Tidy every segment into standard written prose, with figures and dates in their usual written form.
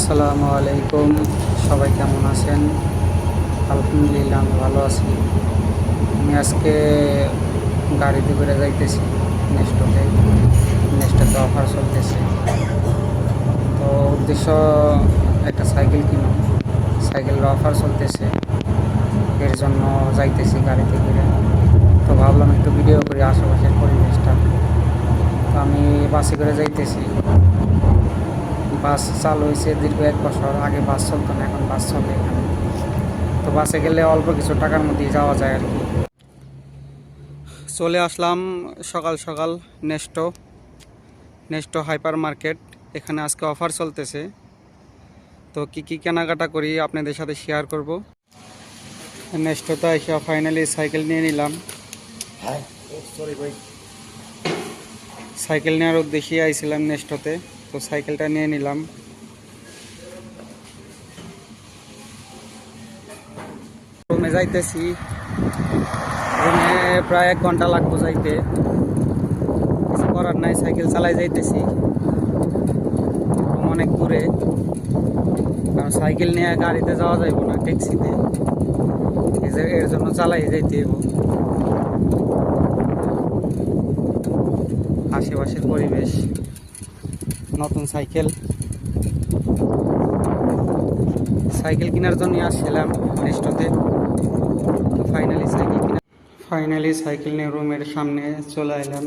আসসালামু আলাইকুম, সবাই কেমন আছেন? আলহামদুলিল্লাহ আমি ভালো আছি। আমি আজকে গাড়িতে করে যাইতেছি নেক্সটতে। নেক্সটতে অফার চলতেছে, তো উদ্দেশ্য একটা সাইকেল কিনো। সাইকেলের অফার চলতেছে, এর জন্য যাইতেছি গাড়িতে করে। তো ভাবলাম একটু ভিডিও করি আশেপাশের পরিবেশটা। তো আমি বাসে করে যাইতেছি। বাস চালু হয়েছে দীর্ঘ 1 বছর। আগে বাস চলতো না, এখন বাস চলে এখানে। তো বাসে গেলে অল্প কিছু টাকার মধ্যেই যাওয়া যায় আর কি। চলে আসলাম সকাল সকাল নেস্টো নেস্টো হাইপার মার্কেট। এখানে আজকে অফার চলতেছে, তো কি কি কেনাকাটা করি আপনাদের সাথে শেয়ার করব। নেস্টোতে এসে ফাইনালি সাইকেল নিয়ে নিলাম। সাইকেল নেওয়ার উদ্দেশ্যে আইছিলাম নেস্টোতে, তো সাইকেলটা নিয়ে নিলাম। রুমে যাইতেছি। রুমে প্রায় 1 ঘন্টা লাগবো যাইতে। কিছু করার নাই, সাইকেল চালাই যাইতেছি। রুম অনেক দূরে, কারণ সাইকেল নিয়ে গাড়িতে যাওয়া যাইব না, ট্যাক্সিতে। এর জন্য চালাই যাইতে হইব। আশেপাশের পরিবেশ, নতুন সাইকেল সাইকেল কেনার জন্য আসছিলাম নেক্সটতে। তো ফাইনালি সাইকেল নিয়ে রুমের সামনে চলে এলাম।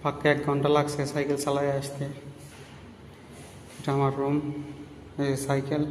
পাক্কা 1 ঘন্টা লাগছে সাইকেল চালায় আসতে। এটা আমার রুম, এই সাইকেল।